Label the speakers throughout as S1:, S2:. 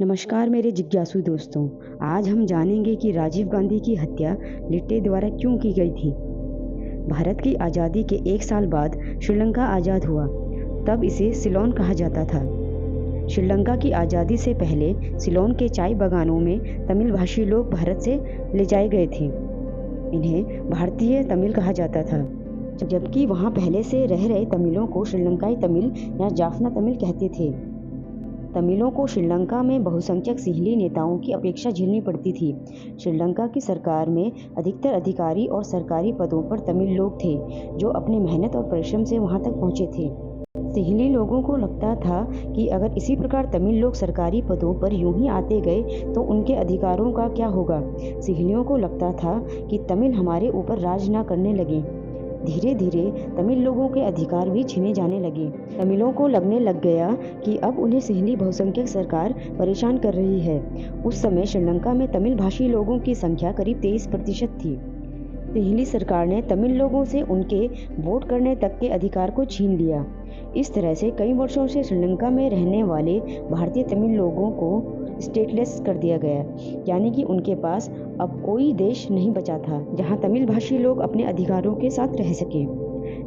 S1: नमस्कार मेरे जिज्ञासु दोस्तों। आज हम जानेंगे कि राजीव गांधी की हत्या लिट्टे द्वारा क्यों की गई थी। भारत की आज़ादी के 1 साल बाद श्रीलंका आज़ाद हुआ। तब इसे सिलोन कहा जाता था। श्रीलंका की आज़ादी से पहले सिलोन के चाय बागानों में तमिल भाषी लोग भारत से ले जाए गए थे। इन्हें भारतीय तमिल कहा जाता था, जबकि वहाँ पहले से रह रहे तमिलों को श्रीलंकाई तमिल या जाफना तमिल कहते थे। तमिलों को श्रीलंका में बहुसंख्यक सिंहली नेताओं की अपेक्षा झेलनी पड़ती थी। श्रीलंका की सरकार में अधिकतर अधिकारी और सरकारी पदों पर तमिल लोग थे, जो अपनी मेहनत और परिश्रम से वहां तक पहुंचे थे। सिंहली लोगों को लगता था कि अगर इसी प्रकार तमिल लोग सरकारी पदों पर यूं ही आते गए तो उनके अधिकारों का क्या होगा। सिंहलियों को लगता था कि तमिल हमारे ऊपर राज न करने लगे। धीरे धीरे तमिल लोगों के अधिकार भी छीने जाने लगे। तमिलों को लगने लग गया कि अब उन्हें सिंहली बहुसंख्यक सरकार परेशान कर रही है। उस समय श्रीलंका में तमिल भाषी लोगों की संख्या करीब 23% थी। सिंहली सरकार ने तमिल लोगों से उनके वोट करने तक के अधिकार को छीन लिया। इस तरह से कई वर्षों से श्रीलंका में रहने वाले भारतीय तमिल लोगों को स्टेटलेस कर दिया गया, यानी कि उनके पास अब कोई देश नहीं बचा था जहां तमिल भाषी लोग अपने अधिकारों के साथ रह सके।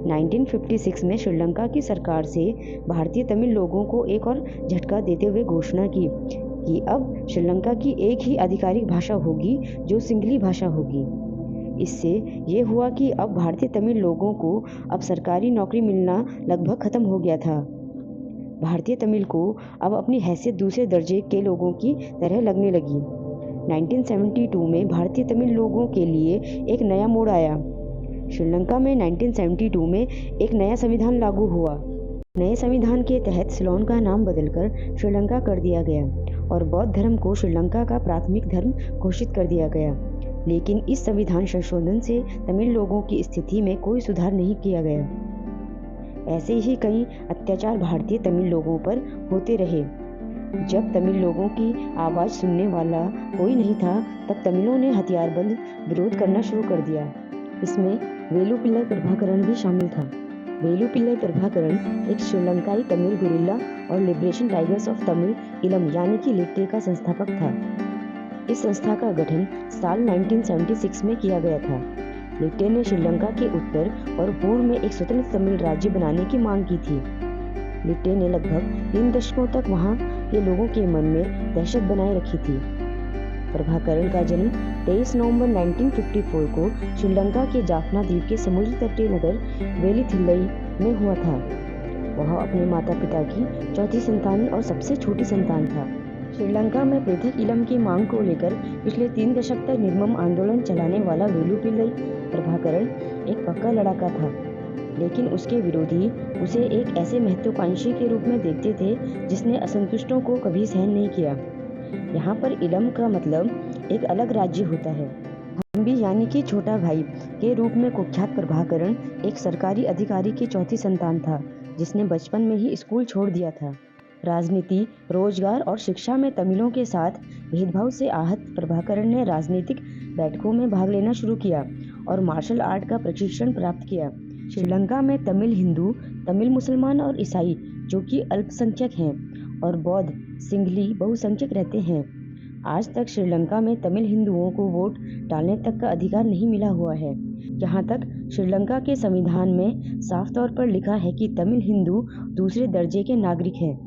S1: 1956 में श्रीलंका की सरकार से भारतीय तमिल लोगों को एक और झटका देते हुए घोषणा की कि अब श्रीलंका की एक ही आधिकारिक भाषा होगी, जो सिंहली भाषा होगी। इससे ये हुआ कि अब भारतीय तमिल लोगों को अब सरकारी नौकरी मिलना लगभग खत्म हो गया था। भारतीय तमिल को अब अपनी हैसियत दूसरे दर्जे के लोगों की तरह लगने लगी। 1972 में भारतीय तमिल लोगों के लिए एक नया मोड़ आया। श्रीलंका में 1972 में एक नया संविधान लागू हुआ। नए संविधान के तहत सिलोन का नाम बदलकर श्रीलंका कर दिया गया और बौद्ध धर्म को श्रीलंका का प्राथमिक धर्म घोषित कर दिया गया। लेकिन इस संविधान संशोधन से तमिल लोगों की स्थिति में कोई सुधार नहीं किया गया। ऐसे ही कई अत्याचार भारतीय तमिल लोगों पर होते रहे। जब तमिल लोगों की आवाज़ सुनने वाला कोई नहीं था, तब तमिलों ने हथियारबंद विरोध करना शुरू कर दिया। इसमें वेलुपिल्लाई प्रभाकरण भी शामिल था। वेलुपिल्लाई प्रभाकरण एक श्रीलंकाई तमिल गुरिल्ला और लिबरेशन टाइगर्स ऑफ तमिल इलम यानी कि लिट्टे का संस्थापक था। इस संस्था का गठन साल 1976 में किया गया था। लिट्टे ने श्रीलंका के उत्तर और पूर्व में एक स्वतंत्र तमिल राज्य बनाने की मांग की थी। लिट्टे ने लगभग 3 दशकों तक वहां के लोगों के मन में दहशत बनाए रखी थी। प्रभाकरण का जन्म 23 नवंबर 1954 को श्रीलंका के जाफना द्वीप के समुद्री तटीय नगर वेलिथिल्लई में हुआ था। वह अपने माता पिता की चौथी संतान और सबसे छोटी संतान था। श्रीलंका में पृथक इलम की मांग को लेकर पिछले 3 दशक तक निर्मम आंदोलन चलाने वाला वेलुपिल्लाई प्रभाकरण एक पक्का लड़ाका था, लेकिन उसके विरोधी उसे एक ऐसे महत्वाकांक्षी के रूप में देखते थे जिसने असंतुष्टों को कभी सहन नहीं किया। यहाँ पर इलम का मतलब एक अलग राज्य होता है। थम्बी यानी कि छोटा भाई के रूप में कुख्यात प्रभाकरण एक सरकारी अधिकारी की चौथी संतान था, जिसने बचपन में ही स्कूल छोड़ दिया था। राजनीति, रोजगार और शिक्षा में तमिलों के साथ भेदभाव से आहत प्रभाकरण ने राजनीतिक बैठकों में भाग लेना शुरू किया और मार्शल आर्ट का प्रशिक्षण प्राप्त किया। श्रीलंका में तमिल हिंदू, तमिल मुसलमान और ईसाई, जो कि अल्पसंख्यक हैं, और बौद्ध सिंहली बहुसंख्यक रहते हैं। आज तक श्रीलंका में तमिल हिंदुओं को वोट डालने तक का अधिकार नहीं मिला हुआ है। यहाँ तक श्रीलंका के संविधान में साफ तौर पर लिखा है कि तमिल हिंदू दूसरे दर्जे के नागरिक हैं।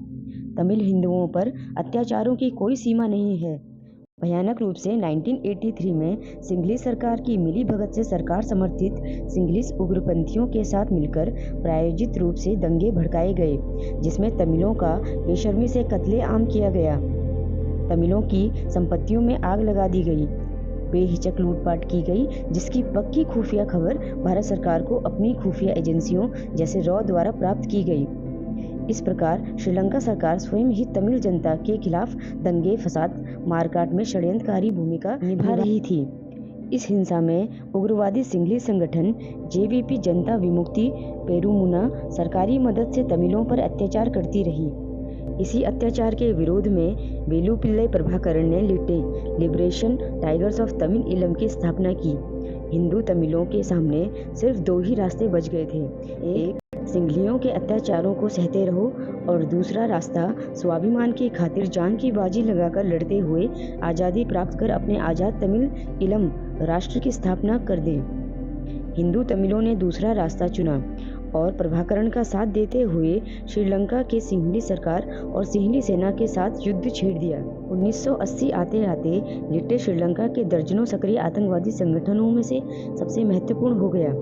S1: तमिल हिंदुओं पर अत्याचारों की कोई सीमा नहीं है। भयानक रूप से 1983 में सिंहली सरकार की मिलीभगत से सरकार समर्थित सिंहलिस उग्रपंथियों के साथ मिलकर प्रायोजित रूप से दंगे भड़काए गए, जिसमें तमिलों का बेशर्मी से कत्लेआम किया गया। तमिलों की संपत्तियों में आग लगा दी गई, बेहिचक लूटपाट की गई, जिसकी पक्की खुफिया खबर भारत सरकार को अपनी खुफिया एजेंसियों जैसे रॉ द्वारा प्राप्त की गई। इस प्रकार श्रीलंका सरकार स्वयं ही तमिल जनता के खिलाफ दंगे फसाद मारकाट में षड्यंत्रकारी भूमिका निभा रही थी। इस हिंसा में उग्रवादी सिंहली संगठन जेवीपी जनता विमुक्ति पेरुमुना सरकारी मदद से तमिलों पर अत्याचार करती रही। इसी अत्याचार के विरोध में वेलुपिल्लाई प्रभाकरण ने लिट्टे लिबरेशन टाइगर्स ऑफ तमिल इलम की स्थापना की। हिंदू तमिलों के सामने सिर्फ 2 ही रास्ते बच गए थे। एक सिंघलियों के अत्याचारों को सहते रहो और दूसरा रास्ता स्वाभिमान की खातिर जान की बाजी लगाकर लड़ते हुए आज़ादी प्राप्त कर अपने आज़ाद तमिल ईलम राष्ट्र की स्थापना कर दे। हिंदू तमिलों ने दूसरा रास्ता चुना और प्रभाकरण का साथ देते हुए श्रीलंका के सिंहली सरकार और सिंहली सेना के साथ युद्ध छेड़ दिया। 1980 आते आते लिट्टे श्रीलंका के दर्जनों सक्रिय आतंकवादी संगठनों में से सबसे महत्वपूर्ण हो गया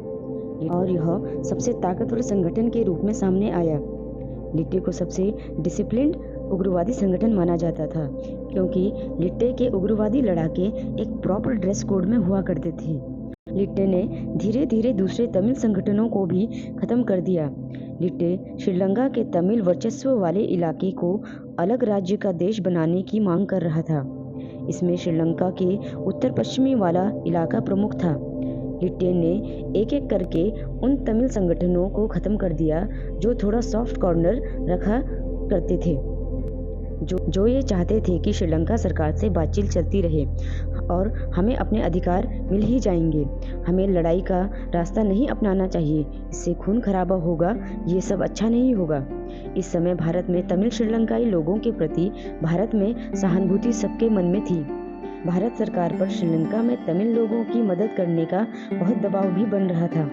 S1: और यह सबसे ताकतवर संगठन के रूप में सामने आया। लिट्टे को सबसे डिसिप्लिन्ड उग्रवादी संगठन माना जाता था क्योंकि लिट्टे के उग्रवादी लड़ाके एक प्रॉपर ड्रेस कोड में हुआ करते थे। लिट्टे ने धीरे धीरे दूसरे तमिल संगठनों को भी खत्म कर दिया। लिट्टे श्रीलंका के तमिल वर्चस्व वाले इलाके को अलग राज्य का देश बनाने की मांग कर रहा था। इसमें श्रीलंका के उत्तर पश्चिमी वाला इलाका प्रमुख था। लिट्टे ने एक एक करके उन तमिल संगठनों को खत्म कर दिया जो थोड़ा सॉफ्ट कॉर्नर रखा करते थे, जो ये चाहते थे कि श्रीलंका सरकार से बातचीत चलती रहे और हमें अपने अधिकार मिल ही जाएंगे। हमें लड़ाई का रास्ता नहीं अपनाना चाहिए, इससे खून खराबा होगा, ये सब अच्छा नहीं होगा। इस समय भारत में तमिल श्रीलंकाई लोगों के प्रति भारत में सहानुभूति सबके मन में थी। भारत सरकार पर श्रीलंका में तमिल लोगों की मदद करने का बहुत दबाव भी बन रहा था।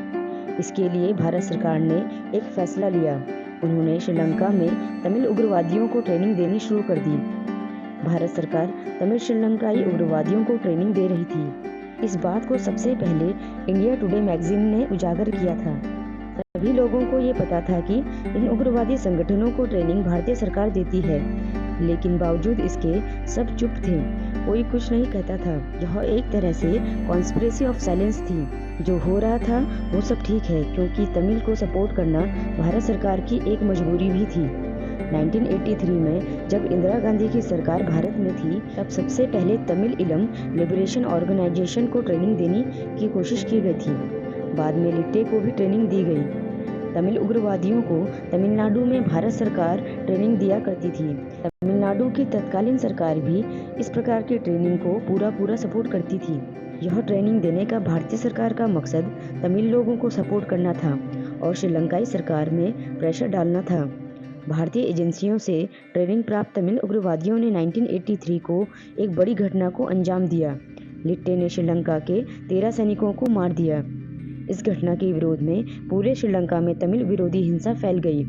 S1: इसके लिए भारत सरकार ने एक फैसला लिया। उन्होंने श्रीलंका में तमिल उग्रवादियों को ट्रेनिंग देनी शुरू कर दी। भारत सरकार तमिल श्रीलंकाई उग्रवादियों को ट्रेनिंग दे रही थी। इस बात को सबसे पहले इंडिया टुडे मैगजीन ने उजागर किया था। सभी लोगों को ये पता था कि इन उग्रवादी संगठनों को ट्रेनिंग भारतीय सरकार देती है, लेकिन बावजूद इसके सब चुप थे, कोई कुछ नहीं कहता था। यह एक तरह से कॉन्स्पिरेसी ऑफ साइलेंस थी। जो हो रहा था वो सब ठीक है क्योंकि तमिल को सपोर्ट करना भारत सरकार की एक मजबूरी भी थी। 1983 में जब इंदिरा गांधी की सरकार भारत में थी, तब सबसे पहले तमिल ईलम लिबरेशन ऑर्गेनाइजेशन को ट्रेनिंग देने की कोशिश की गई थी। बाद में लिट्टे को भी ट्रेनिंग दी गई। तमिल उग्रवादियों को तमिलनाडु में भारत सरकार ट्रेनिंग दिया करती थी। तमिलनाडु की तत्कालीन सरकार भी इस प्रकार की ट्रेनिंग को पूरा सपोर्ट करती थी। यह ट्रेनिंग देने का भारतीय सरकार का मकसद तमिल लोगों को सपोर्ट करना था और श्रीलंकाई सरकार में प्रेशर डालना था। भारतीय एजेंसियों से ट्रेनिंग प्राप्त तमिल उग्रवादियों ने 1983 को एक बड़ी घटना को अंजाम दिया। लिट्टे ने श्रीलंका के 13 सैनिकों को मार दिया। इस घटना के विरोध में पूरे श्रीलंका में तमिल विरोधी हिंसा फैल गई।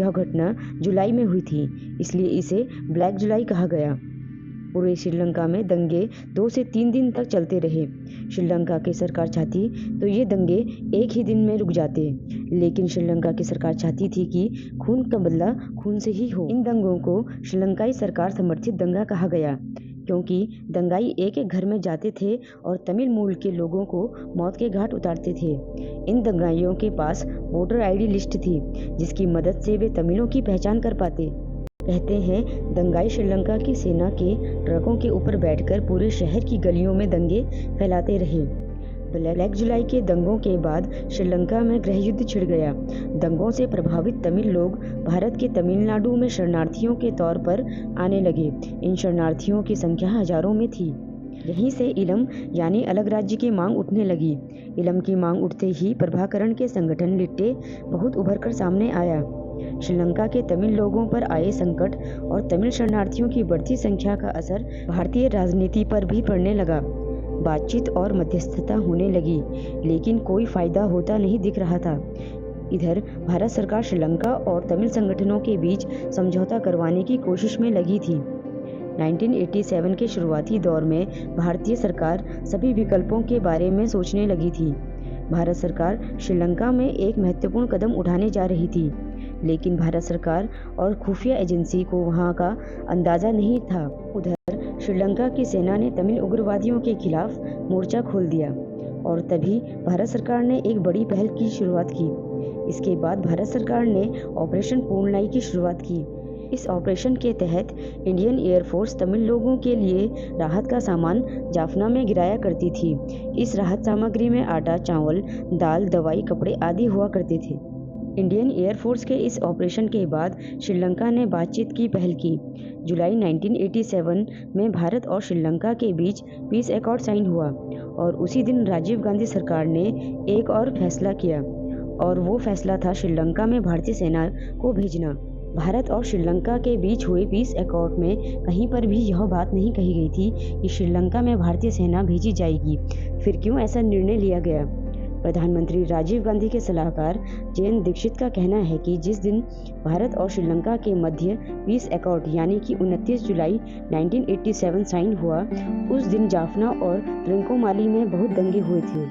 S1: यह घटना जुलाई में हुई थी, इसलिए इसे ब्लैक जुलाई कहा गया। पूरे श्रीलंका में दंगे 2 से 3 दिन तक चलते रहे। श्रीलंका की सरकार चाहती तो ये दंगे एक ही दिन में रुक जाते, लेकिन श्रीलंका की सरकार चाहती थी कि खून का बदला खून से ही हो। इन दंगों को श्रीलंकाई सरकार समर्थित दंगा कहा गया क्योंकि दंगाई एक एक घर में जाते थे और तमिल मूल के लोगों को मौत के घाट उतारते थे। इन दंगाइयों के पास वोटर आईडी लिस्ट थी जिसकी मदद से वे तमिलों की पहचान कर पाते। कहते हैं दंगाई श्रीलंका की सेना के ट्रकों के ऊपर बैठकर पूरे शहर की गलियों में दंगे फैलाते रहे। ब्लैक जुलाई के दंगों के बाद श्रीलंका में गृह युद्ध छिड़ गया। दंगों से प्रभावित तमिल लोग भारत के तमिलनाडु में शरणार्थियों के तौर पर आने लगे। इन शरणार्थियों की संख्या हजारों में थी। यहीं से ईलम यानी अलग राज्य की मांग उठने लगी। ईलम की मांग उठते ही प्रभाकरण के संगठन लिट्टे बहुत उभरकर सामने आया। श्रीलंका के तमिल लोगों पर आए संकट और तमिल शरणार्थियों की बढ़ती संख्या का असर भारतीय राजनीति पर भी पड़ने लगा। बातचीत और मध्यस्थता होने लगी, लेकिन कोई फायदा होता नहीं दिख रहा था। इधर भारत सरकार श्रीलंका और तमिल संगठनों के बीच समझौता करवाने की कोशिश में लगी थी। 1987 के शुरुआती दौर में भारतीय सरकार सभी विकल्पों के बारे में सोचने लगी थी। भारत सरकार श्रीलंका में एक महत्वपूर्ण कदम उठाने जा रही थी, लेकिन भारत सरकार और खुफिया एजेंसी को वहां का अंदाजा नहीं था। उधर श्रीलंका की सेना ने तमिल उग्रवादियों के खिलाफ मोर्चा खोल दिया और तभी भारत सरकार ने एक बड़ी पहल की शुरुआत की। इसके बाद भारत सरकार ने ऑपरेशन पूर्णलाई की शुरुआत की। इस ऑपरेशन के तहत इंडियन एयरफोर्स तमिल लोगों के लिए राहत का सामान जाफना में गिराया करती थी। इस राहत सामग्री में आटा, चावल, दाल, दवाई, कपड़े आदि हुआ करते थे। इंडियन एयरफोर्स के इस ऑपरेशन के बाद श्रीलंका ने बातचीत की पहल की। जुलाई 1987 में भारत और श्रीलंका के बीच पीस एकॉर्ड साइन हुआ और उसी दिन राजीव गांधी सरकार ने एक और फैसला किया और वो फैसला था श्रीलंका में भारतीय सेना को भेजना। भारत और श्रीलंका के बीच हुए पीस अकॉर्ड में कहीं पर भी यह बात नहीं कही गई थी कि श्रीलंका में भारतीय सेना भेजी जाएगी। फिर क्यों ऐसा निर्णय लिया गया? प्रधानमंत्री राजीव गांधी के सलाहकार जेएन दीक्षित का कहना है कि जिस दिन भारत और श्रीलंका के मध्य पीस अकॉर्ड यानी कि 29 जुलाई 1987 साइन हुआ, उस दिन जाफना और त्रिंकोमाली में बहुत दंगे हुए थे।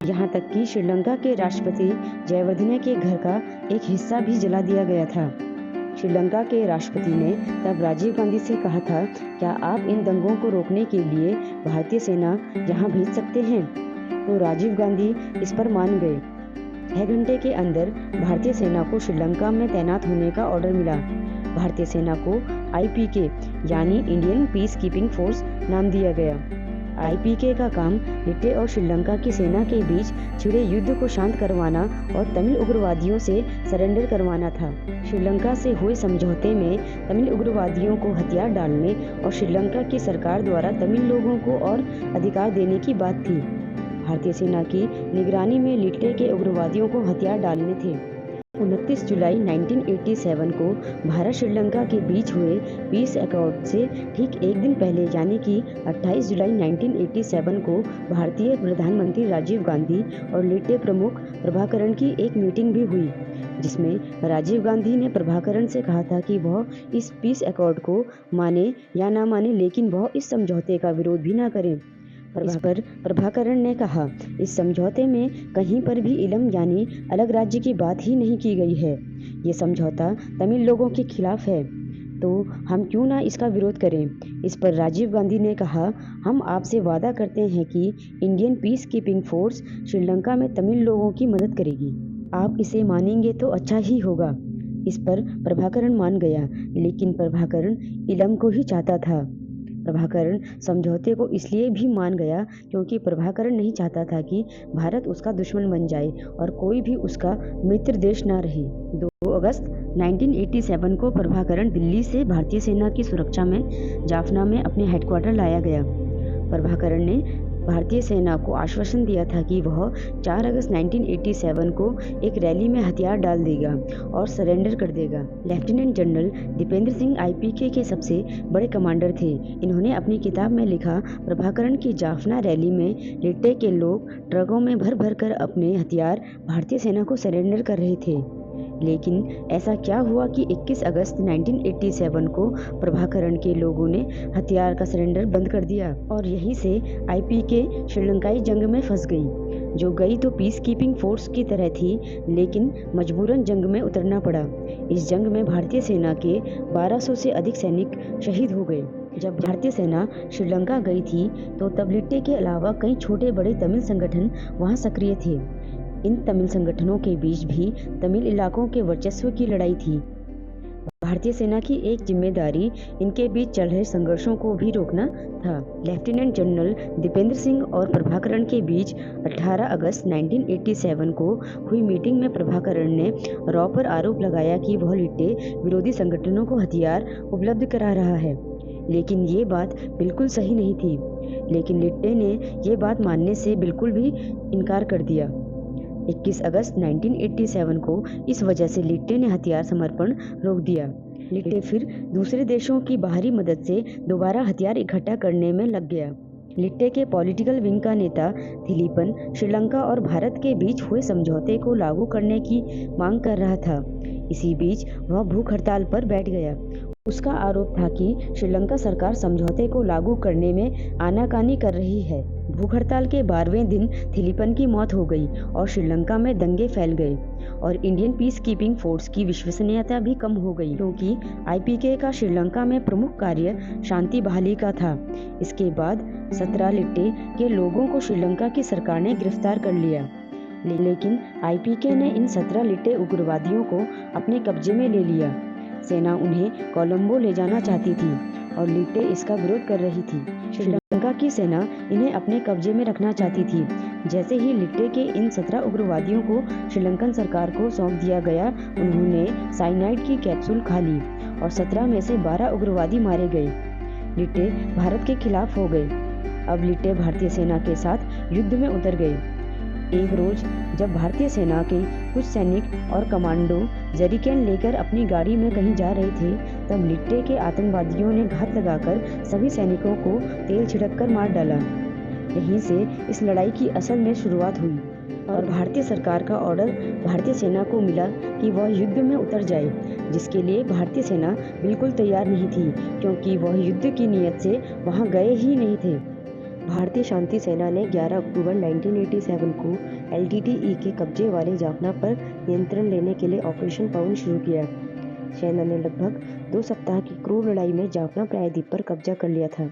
S1: यहाँ तक कि श्रीलंका के राष्ट्रपति जयवर्धने के घर का एक हिस्सा भी जला दिया गया था। श्रीलंका के राष्ट्रपति ने तब राजीव गांधी से कहा था, क्या आप इन दंगों को रोकने के लिए भारतीय सेना यहाँ भेज सकते हैं? तो राजीव गांधी इस पर मान गए। 6 घंटे के अंदर भारतीय सेना को श्रीलंका में तैनात होने का ऑर्डर मिला। भारतीय सेना को IPK यानी इंडियन पीस कीपिंग फोर्स नाम दिया गया। IPK का काम लिट्टे और श्रीलंका की सेना के बीच छिड़े युद्ध को शांत करवाना और तमिल उग्रवादियों से सरेंडर करवाना था। श्रीलंका से हुए समझौते में तमिल उग्रवादियों को हथियार डालने और श्रीलंका की सरकार द्वारा तमिल लोगों को और अधिकार देने की बात थी। भारतीय सेना की निगरानी में लिट्टे के उग्रवादियों को हथियार डालने थे। 29 जुलाई 1987 को भारत श्रीलंका के बीच हुए पीस अकॉर्ड से ठीक एक दिन पहले यानी कि 28 जुलाई 1987 को भारतीय प्रधानमंत्री राजीव गांधी और लिट्टे प्रमुख प्रभाकरण की एक मीटिंग भी हुई, जिसमें राजीव गांधी ने प्रभाकरण से कहा था कि वह इस पीस अकॉर्ड को माने या ना माने, लेकिन वह इस समझौते का विरोध भी ना करें। इस पर प्रभाकरण ने कहा, इस समझौते में कहीं पर भी इलम यानी अलग राज्य की बात ही नहीं की गई है। ये समझौता तमिल लोगों के खिलाफ है, तो हम क्यों ना इसका विरोध करें। इस पर राजीव गांधी ने कहा, हम आपसे वादा करते हैं कि Indian peace keeping force Sri Lanka में तमिल लोगों की मदद करेगी। आप इसे मानेंगे तो अच्छा ही होगा। इस पर प्रभाकरण मान गया, लेकिन प्रभाकरण इलम को ही चाहता था। प्रभाकरण समझौते को इसलिए भी मान गया क्योंकि प्रभाकरण नहीं चाहता था कि भारत उसका दुश्मन बन जाए और कोई भी उसका मित्र देश ना रहे। 2 अगस्त 1987 को प्रभाकरण दिल्ली से भारतीय सेना की सुरक्षा में जाफना में अपने हेडक्वार्टर लाया गया। प्रभाकरण ने भारतीय सेना को आश्वासन दिया था कि वह 4 अगस्त 1987 को एक रैली में हथियार डाल देगा और सरेंडर कर देगा। Lieutenant general Dipendra Singh IPK के सबसे बड़े कमांडर थे। इन्होंने अपनी किताब में लिखा, प्रभाकरण की जाफना रैली में लिट्टे के लोग ट्रकों में भर भर कर अपने हथियार भारतीय सेना को सरेंडर कर रहे थे। लेकिन ऐसा क्या हुआ कि 21 अगस्त 1987 को प्रभाकरण के लोगों ने हथियार का सरेंडर बंद कर दिया और यहीं से IPK श्रीलंकाई जंग में फंस गई। जो गई तो पीस कीपिंग फोर्स की तरह थी, लेकिन मजबूरन जंग में उतरना पड़ा। इस जंग में भारतीय सेना के 1200 से अधिक सैनिक शहीद हो गए। जब भारतीय सेना श्रीलंका गई थी तो तब लिट्टे के अलावा कई छोटे बड़े तमिल संगठन वहां सक्रिय थे। इन तमिल संगठनों के बीच भी तमिल इलाकों के वर्चस्व की लड़ाई थी। भारतीय सेना की एक जिम्मेदारी इनके बीच चल रहे संघर्षों को भी रोकना था। लेफ्टिनेंट जनरल दीपेंद्र सिंह और प्रभाकरण के बीच 18 अगस्त 1987 को हुई मीटिंग में प्रभाकरण ने रॉ पर आरोप लगाया कि वह लिट्टे विरोधी संगठनों को हथियार उपलब्ध करा रहा है, लेकिन ये बात बिल्कुल सही नहीं थी। लेकिन लिट्टे ने ये बात मानने से बिल्कुल भी इनकार कर दिया। 21 अगस्त 1987 को इस वजह से लिट्टे ने हथियार समर्पण रोक दिया। लिट्टे फिर दूसरे देशों की बाहरी मदद से दोबारा हथियार इकट्ठा करने में लग गया। लिट्टे के पॉलिटिकल विंग का नेता थिलीपन श्रीलंका और भारत के बीच हुए समझौते को लागू करने की मांग कर रहा था। इसी बीच वह भूख हड़ताल पर बैठ गया। उसका आरोप था कि श्रीलंका सरकार समझौते को लागू करने में आनाकानी कर रही है। भूख हड़ताल के 12वें दिन थिलीपन की मौत हो गई और श्रीलंका में दंगे फैल गए और इंडियन पीस कीपिंग फोर्स की विश्वसनीयता भी कम हो गई, क्योंकि IPK का श्रीलंका में प्रमुख कार्य शांति बहाली का था। इसके बाद 17 लिट्टे के लोगों को श्रीलंका की सरकार ने गिरफ्तार कर लिया, लेकिन IPK ने इन 17 लिट्टे उग्रवादियों को अपने कब्जे में ले लिया। सेना उन्हें कोलंबो ले जाना चाहती थी और लिट्टे इसका विरोध कर रही थी। श्रीलंका की सेना इन्हें अपने कब्जे में रखना चाहती थी। जैसे ही लिट्टे के इन 17 उग्रवादियों को श्रीलंकन सरकार को सौंप दिया गया, उन्होंने साइनाइड की कैप्सूल खा ली और 17 में से 12 उग्रवादी मारे गए। लिट्टे भारत के खिलाफ हो गए। अब लिट्टे भारतीय सेना के साथ युद्ध में उतर गए। एक रोज जब भारतीय सेना के कुछ सैनिक और कमांडो जरीकैन लेकर अपनी गाड़ी में कहीं जा रहे थे, तब लिट्टे के आतंकवादियों ने घात लगाकर सभी सैनिकों को तेल छिड़ककर मार डाला। यहीं से इस लड़ाई की असल में शुरुआत हुई और भारतीय सरकार का ऑर्डर भारतीय सेना को मिला कि वह युद्ध में उतर जाए, जिसके लिए भारतीय सेना बिल्कुल तैयार नहीं थी, क्योंकि वह युद्ध की नीयत से वहां गए ही नहीं थे। भारतीय शांति सेना ने 11 अक्टूबर 1987 को एलटीटीई के कब्जे वाले जाफना पर नियंत्रण लेने के लिए ऑपरेशन पवन शुरू किया। सेना ने लगभग 2 सप्ताह की क्रूर लड़ाई में जाफना प्रायद्वीप पर कब्जा कर लिया था,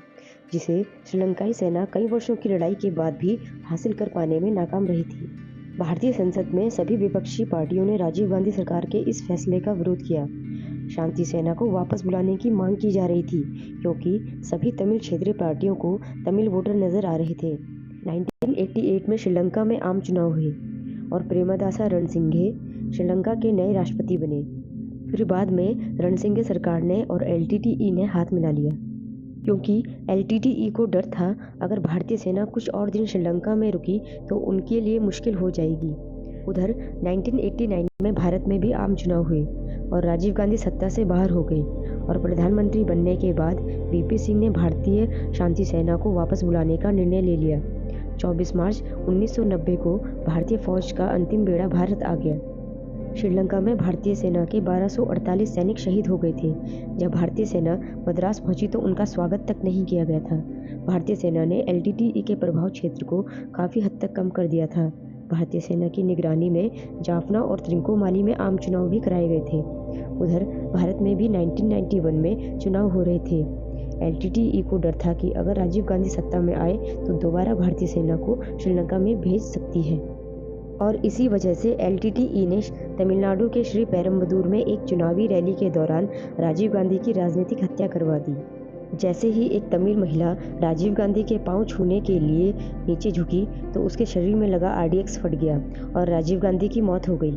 S1: जिसे श्रीलंकाई सेना कई वर्षों की लड़ाई के बाद भी हासिल कर पाने में नाकाम रही थी। भारतीय संसद में सभी विपक्षी पार्टियों ने राजीव गांधी सरकार के इस फैसले का विरोध किया। शांति सेना को वापस बुलाने की मांग की जा रही थी, क्योंकि सभी तमिल क्षेत्रीय पार्टियों को तमिल वोटर नजर आ रहे थे। 1988 में श्रीलंका में आम चुनाव हुए और प्रेमदासा रणसिंघे श्रीलंका के नए राष्ट्रपति बने। फिर बाद में रणसिंघे सरकार ने और एलटीटीई ने हाथ मिला लिया, क्योंकि एलटीटीई को डर था अगर भारतीय सेना कुछ और दिन श्रीलंका में रुकी तो उनके लिए मुश्किल हो जाएगी। उधर 1989 में भारत में भी आम चुनाव हुए और राजीव गांधी सत्ता से बाहर हो गए और प्रधानमंत्री बनने के बाद वीपी सिंह ने भारतीय शांति सेना को वापस बुलाने का निर्णय ले लिया। 24 मार्च 1990 को भारतीय फौज का अंतिम बेड़ा भारत आ गया। श्रीलंका में भारतीय सेना के 1248 सैनिक शहीद हो गए थे। जब भारतीय सेना मद्रास पहुंची तो उनका स्वागत तक नहीं किया गया था। भारतीय सेना ने एलटीटीई के प्रभाव क्षेत्र को काफ़ी हद तक कम कर दिया था। भारतीय सेना की निगरानी में जाफना और त्रिंकोमाली में आम चुनाव भी कराए गए थे। उधर भारत में भी 1991 में चुनाव हो रहे थे। एलटीटीई को डर था कि अगर राजीव गांधी सत्ता में आए तो दोबारा भारतीय सेना को श्रीलंका में भेज सकती है, और इसी वजह से एलटीटीई ने तमिलनाडु के श्री पेरम्बदूर में एक चुनावी रैली के दौरान राजीव गांधी की राजनीतिक हत्या करवा दी। जैसे ही एक तमिल महिला राजीव गांधी के पांव छूने के लिए नीचे झुकी तो उसके शरीर में लगा आरडीएक्स फट गया और राजीव गांधी की मौत हो गई।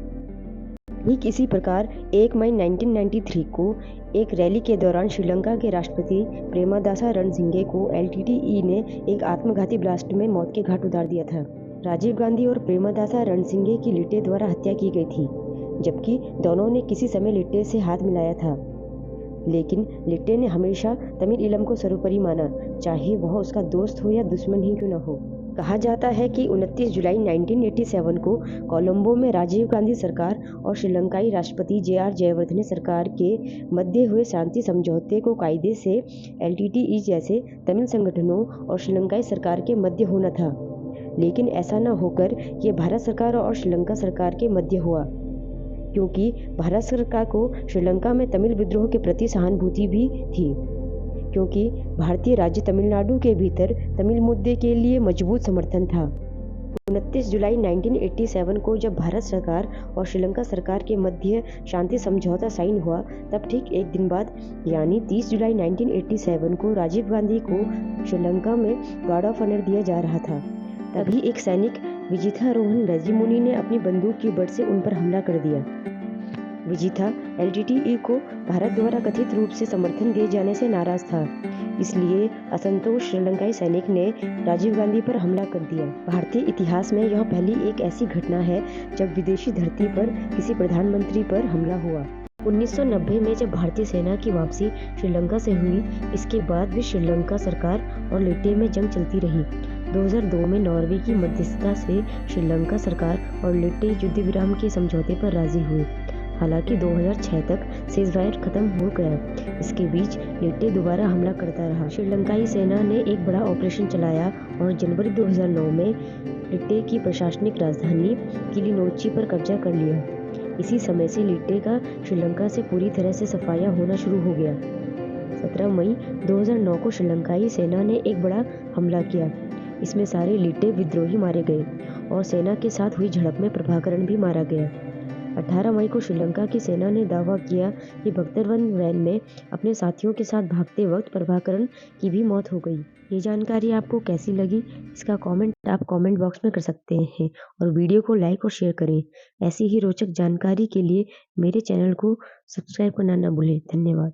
S1: ठीक इसी प्रकार 1 मई 1993 को एक रैली के दौरान श्रीलंका के राष्ट्रपति प्रेमदासा रणसिंघे को एलटीटीई ने एक आत्मघाती ब्लास्ट में मौत के घाट उतार दिया था। राजीव गांधी और प्रेमदासा रणसिंघे की लिट्टे द्वारा हत्या की गई थी, जबकि दोनों ने किसी समय लिट्टे से हाथ मिलाया था। लेकिन लिट्टे ने हमेशा तमिल इलम को सर्वोपरि माना, चाहे वह उसका दोस्त हो या दुश्मन ही क्यों न हो। कहा जाता है कि 29 जुलाई 1987 को कोलंबो में राजीव गांधी सरकार और श्रीलंकाई राष्ट्रपति जेआर जयवर्धने सरकार के मध्य हुए शांति समझौते को कायदे से एलटीटीई जैसे तमिल संगठनों और श्रीलंकाई सरकार के मध्य होना था, लेकिन ऐसा न होकर ये भारत सरकार और श्रीलंका सरकार के मध्य हुआ, क्योंकि भारत सरकार को श्रीलंका में तमिल विद्रोह के प्रति सहानुभूति भी थी, क्योंकि भारतीय राज्य तमिलनाडु के भीतर तमिल मुद्दे के लिए मजबूत समर्थन था। 29 जुलाई 1987 को जब भारत सरकार और श्रीलंका सरकार के मध्य शांति समझौता साइन हुआ, तब ठीक एक दिन बाद यानी 30 जुलाई 1987 को राजीव गांधी को श्रीलंका में गार्ड ऑफ ऑनर दिया जा रहा था। तभी एक सैनिक विजिथारोहण रजीमुनी ने अपनी बंदूक की बट से उन पर हमला कर दिया। विजिथा एलटीटीई को भारत द्वारा कथित रूप से समर्थन दिए जाने से नाराज था, इसलिए असंतोष श्रीलंकाई सैनिक ने राजीव गांधी पर हमला कर दिया। भारतीय इतिहास में यह पहली एक ऐसी घटना है जब विदेशी धरती पर किसी प्रधानमंत्री पर हमला हुआ। 1990 में जब भारतीय सेना की वापसी श्रीलंका से हुई, इसके बाद भी श्रीलंका सरकार और लिट्टे में जंग चलती रही। 2002 में नॉर्वे की मध्यस्थता से श्रीलंका सरकार और लिट्टे युद्ध विराम के समझौते पर राजी हुए। हालांकि 2006 तक सीज़फायर खत्म हो गया। इसके बीच लिट्टे दोबारा हमला करता रहा। श्रीलंकाई सेना ने एक बड़ा ऑपरेशन चलाया और जनवरी 2009 में लिट्टे की प्रशासनिक राजधानी किलिनोची पर कब्जा कर लिया। इसी समय से लिट्टे का श्रीलंका से पूरी तरह से सफाया होना शुरू हो गया। 17 मई 2009 को श्रीलंकाई सेना ने एक बड़ा हमला किया। इसमें सारे लिट्टे विद्रोही मारे गए और सेना के साथ हुई झड़प में प्रभाकरण भी मारा गया। 18 मई को श्रीलंका की सेना ने दावा किया कि बख्तरवन वैन में अपने साथियों के साथ भागते वक्त प्रभाकरण की भी मौत हो गई। ये जानकारी आपको कैसी लगी, इसका कमेंट आप कमेंट बॉक्स में कर सकते हैं और वीडियो को लाइक और शेयर करें। ऐसी ही रोचक जानकारी के लिए मेरे चैनल को सब्सक्राइब करना ना भूलें। धन्यवाद।